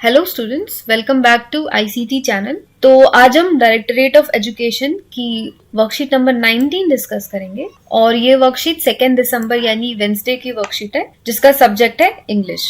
Hello students, welcome back to ICT channel. तो आज हम डायरेक्टरेट ऑफ एजुकेशन की वर्कशीट नंबर 19 डिस्कस करेंगे और ये वर्कशीट 2 दिसंबर यानी वेंसडे की वर्कशीट है जिसका सब्जेक्ट है इंग्लिश।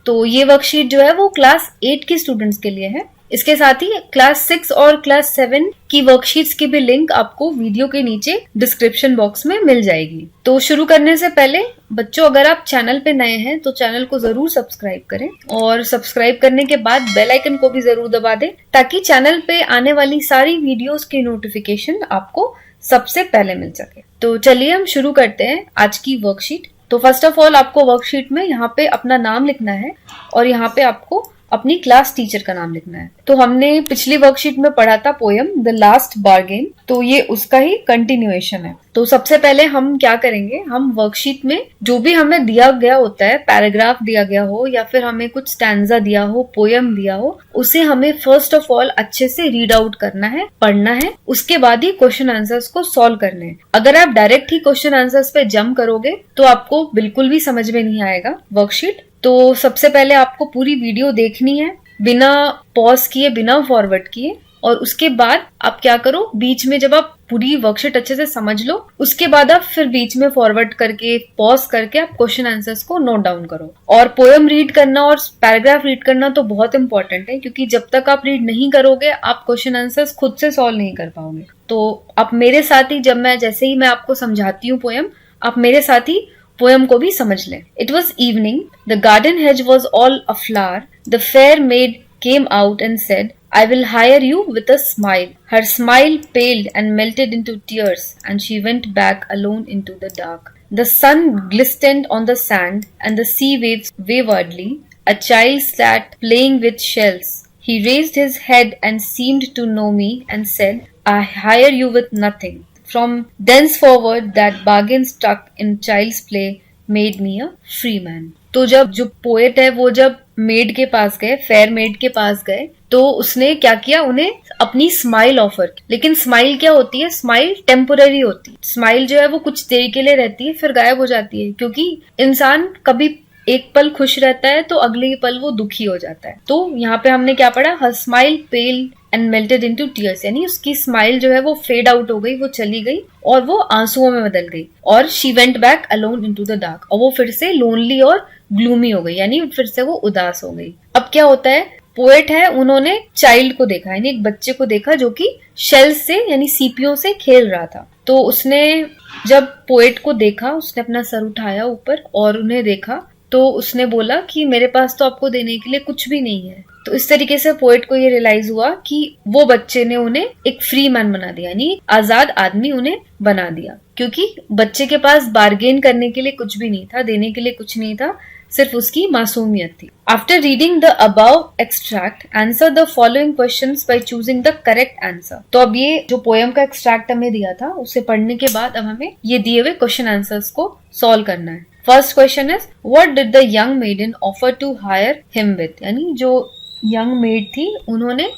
तो ये वर्कशीट जो है वो क्लास 8 के स्टूडेंट्स के लिए है। इसके साथ ही क्लास 6 और क्लास 7 की वर्कशीट्स की भी लिंक आपको वीडियो के नीचे डिस्क्रिप्शन बॉक्स में मिल जाएगी। तो शुरू करने से पहले बच्चों, अगर आप चैनल पे नए हैं तो चैनल को जरूर सब्सक्राइब करें और सब्सक्राइब करने के बाद बेल आइकन को भी जरूर दबा दें ताकि चैनल पे आने वाली सारी वीडियोस की नोटिफिकेशन आपको सबसे पहले मिल सके। तो चलिए हम शुरू करते हैं आज की वर्कशीट। तो फर्स्ट ऑफ ऑल आपको वर्कशीट में यहाँ पे अपना नाम लिखना है और यहाँ पे आपको अपनी क्लास टीचर का नाम लिखना है। तो हमने पिछली वर्कशीट में पढ़ा था पोयम द लास्ट बार्गेन, तो ये उसका ही कंटिन्यूएशन है। तो सबसे पहले हम क्या करेंगे, हम वर्कशीट में जो भी हमें दिया गया होता है, पैराग्राफ दिया गया हो या फिर हमें कुछ स्टैंजा दिया हो, पोयम दिया हो, उसे हमें फर्स्ट ऑफ ऑल अच्छे से रीड आउट करना है, पढ़ना है। उसके बाद ही क्वेश्चन आंसर्स को सॉल्व करने हैं। अगर आप डायरेक्ट ही क्वेश्चन आंसर्स पे जंप करोगे तो आपको बिल्कुल भी समझ में नहीं आएगा वर्कशीट। तो सबसे पहले आपको पूरी वीडियो देखनी है बिना पॉज किए, बिना फॉरवर्ड किए, और उसके बाद आप क्या करो, बीच में जब आप पूरी वर्कशीट अच्छे से समझ लो उसके बाद आप फिर बीच में फॉरवर्ड करके, पॉज करके आप क्वेश्चन आंसर्स को नोट डाउन करो। और पोएम रीड करना और पैराग्राफ रीड करना तो बहुत इंपॉर्टेंट है क्योंकि जब तक आप रीड नहीं करोगे आप क्वेश्चन आंसर्स खुद से सॉल्व नहीं कर पाओगे। तो आप मेरे साथ ही, जैसे ही मैं आपको समझाती हूँ पोएम, आप मेरे साथ ही पोएम को भी समझ लें। It was evening, the garden hedge was all aflower, the fair maid came out and said, I will hire you with a smile. Her smile paled and melted into tears, and she went back alone into the dark. The sun glistened on the sand, and the sea waves waveredly. A child sat playing with shells. He raised his head and seemed to know me and said, I hire you with nothing. From thenceforward that bargain stuck in child's play made me a free man. तो जब जो poet है वो जब made के पास गए, fair made के पास गए, तो उसने क्या किया, उन्हें अपनी स्माइल ऑफर की। लेकिन स्माइल क्या होती है, स्माइल टेम्पोररी होती है। स्माइल जो है वो कुछ देर के लिए रहती है फिर गायब हो जाती है, क्योंकि इंसान कभी एक पल खुश रहता है तो अगले पल वो दुखी हो जाता है। तो यहाँ पे हमने क्या पढ़ा, her smile pale and melted into tears, यानी उसकी स्माइल जो है वो फेड आउट हो गई, वो चली गई और वो आंसुओं में बदल गई। और she went back alone into the dark, और वो फिर से लोनली और ग्लूमी हो गई, यानी फिर से वो उदास हो गई। अब क्या होता है, पोएट है, उन्होंने चाइल्ड को देखा, यानी एक बच्चे को देखा जो कि शेल्स से यानी सीपियों से खेल रहा था। तो उसने जब पोएट को देखा, उसने अपना सर उठाया ऊपर और उन्हें देखा, तो उसने बोला कि मेरे पास तो आपको देने के लिए कुछ भी नहीं है। तो इस तरीके से पोएट को ये रियलाइज हुआ कि वो बच्चे ने उन्हें एक फ्री मैन बना दिया, यानी आजाद आदमी उन्हें बना दिया, क्योंकि बच्चे के पास बार्गेन करने के लिए कुछ भी नहीं था, देने के लिए कुछ नहीं था, सिर्फ उसकी मासूमियत थी। After reading the above extract, answer the following questions by choosing the correct answer. तो अब ये जो पोएम का एक्सट्रैक्ट हमें दिया था उसे पढ़ने के बाद अब हमें ये दिए हुए क्वेश्चन आंसर्स को सॉल्व करना है। First question is, what did the young maiden offer to hire him with, यानी जो यंग मेड थी उन्होंने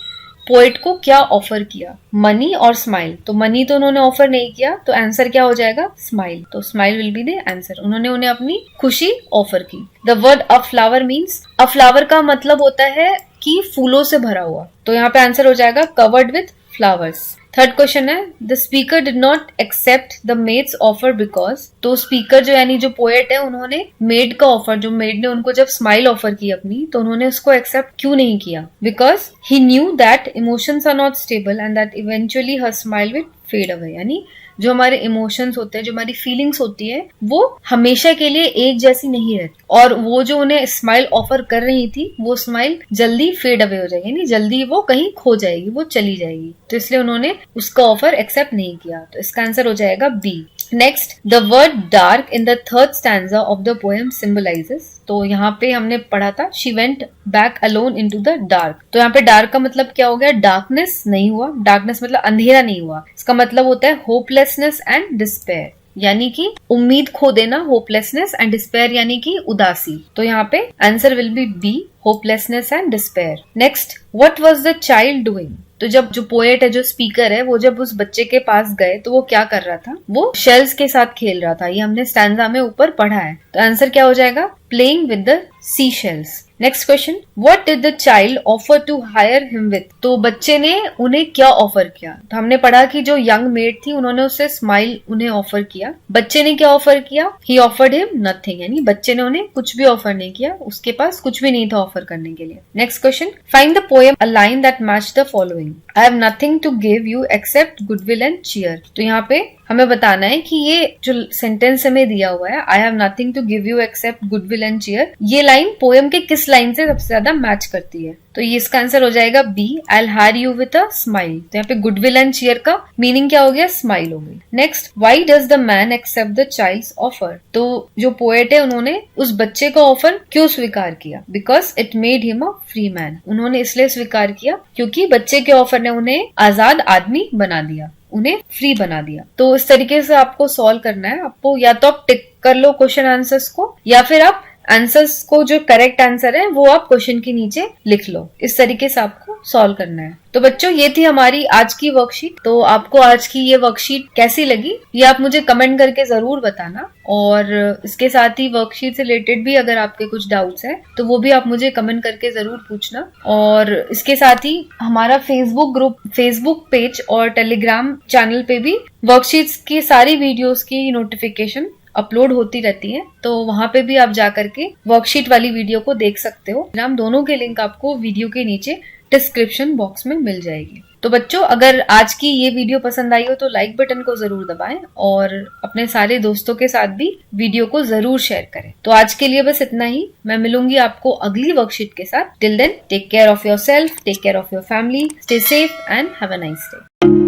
पोएट को क्या ऑफर किया, मनी और स्माइल। तो मनी तो उन्होंने ऑफर नहीं किया, तो आंसर क्या हो जाएगा, स्माइल। तो smile will be the answer. उन्होंने उन्हें अपनी खुशी ऑफर की। The word a flower means, a flower का मतलब होता है कि फूलों से भरा हुआ, तो यहाँ पे आंसर हो जाएगा covered with flowers. Third question है, the speaker did not accept the maid's offer because. तो स्पीकर जो यानी जो पोएट है, उन्होंने मेड का ऑफर, जो मेड ने उनको जब स्माइल ऑफर की अपनी, तो उन्होंने उसको एक्सेप्ट क्यों नहीं किया, because he knew that emotions are not stable and that eventually her smile will fade away, यानी जो हमारे इमोशंस होते हैं, जो हमारी फीलिंग्स होती है, वो हमेशा के लिए एक जैसी नहीं रहती, और वो जो उन्हें स्माइल ऑफर कर रही थी वो स्माइल जल्दी फेड अवे हो जाएगी, यानी जल्दी वो कहीं खो जाएगी, वो चली जाएगी। तो इसलिए उन्होंने उसका ऑफर एक्सेप्ट नहीं किया। तो इसका आंसर हो जाएगा B. Next, the word dark in the third stanza of the poem symbolises. तो यहाँ पे हमने पढ़ा था she went back alone into the dark. तो यहाँ पे डार्क का मतलब क्या हो गया, डार्कनेस नहीं हुआ, डार्कनेस मतलब अंधेरा नहीं हुआ, इसका मतलब होता है होपलेसनेस एंड डिस्पेयर, यानी कि उम्मीद खो देना, होपलेसनेस, एंड डिस्पेयर यानी कि उदासी। तो यहाँ पे answer will be B, hopelessness and despair. Next, what was the child doing. तो जब जो पोएट है, जो स्पीकर है, वो जब उस बच्चे के पास गए तो वो क्या कर रहा था, वो शेल्स के साथ खेल रहा था। ये हमने स्टैंजा में ऊपर पढ़ा है। तो आंसर क्या हो जाएगा, playing with the sea shells. Next question, what did the child offer to hire him with? तो बच्चे ने उन्हें क्या ऑफर किया? तो हमने पढ़ा कि जो यंग मेड थी उन्होंने उससे स्माइल उन्हें ऑफर किया। बच्चे ने क्या ऑफर किया? ही ऑफर्ड हिम नथिंग, यानी बच्चे ने उन्हें कुछ भी ऑफर नहीं किया, उसके पास कुछ भी नहीं था ऑफर करने के लिए। Next question, find the poem a line that match the following. I have nothing to give you except goodwill and cheer. तो यहाँ पे हमें बताना है कि ये जो सेंटेंस हमें दिया हुआ है, I have nothing to give you except goodwill and cheer, ये लाइन पोएम के किस लाइन से सबसे ज्यादा मैच करती है? तो ये इसका आंसर हो जाएगा B, I will hire you with a smile. तो यहाँ पे गुडविल एंड चीयर का मीनिंग क्या हो गया? स्माइल हो गई। Next, why does the man accept the child's offer? तो जो पोएट है उन्होंने उस बच्चे का ऑफर क्यों स्वीकार किया? Because it made him a free man. उन्होंने इसलिए स्वीकार किया क्योंकि बच्चे के ऑफर ने उन्हें आजाद आदमी बना दिया, उन्हें फ्री बना दिया। तो इस तरीके से आपको सॉल्व करना है। आपको या तो आप टिक कर लो क्वेश्चन आंसर्स को, या फिर आप आंसर्स को जो करेक्ट आंसर है वो आप क्वेश्चन के नीचे लिख लो। इस तरीके से आपको सॉल्व करना है। तो बच्चों, ये थी हमारी आज की वर्कशीट। तो आपको आज की ये वर्कशीट कैसी लगी ये आप मुझे कमेंट करके जरूर बताना, और इसके साथ ही वर्कशीट से रिलेटेड भी अगर आपके कुछ डाउट्स हैं तो वो भी आप मुझे कमेंट करके जरूर पूछना। और इसके साथ ही हमारा फेसबुक पेज और टेलीग्राम चैनल पे भी वर्कशीट्स की सारी वीडियोस की नोटिफिकेशन अपलोड होती रहती है, तो वहां पे भी आप जाकर के वर्कशीट वाली वीडियो को देख सकते हो। हम दोनों के लिंक आपको वीडियो के नीचे डिस्क्रिप्शन बॉक्स में मिल जाएगी। तो बच्चों, अगर आज की ये वीडियो पसंद आई हो तो लाइक बटन को जरूर दबाएं और अपने सारे दोस्तों के साथ भी वीडियो को जरूर शेयर करें। तो आज के लिए बस इतना ही। मैं मिलूंगी आपको अगली वर्कशीट के साथ। Till then, take care of yourself, take care of your family, stay safe and have a nice day.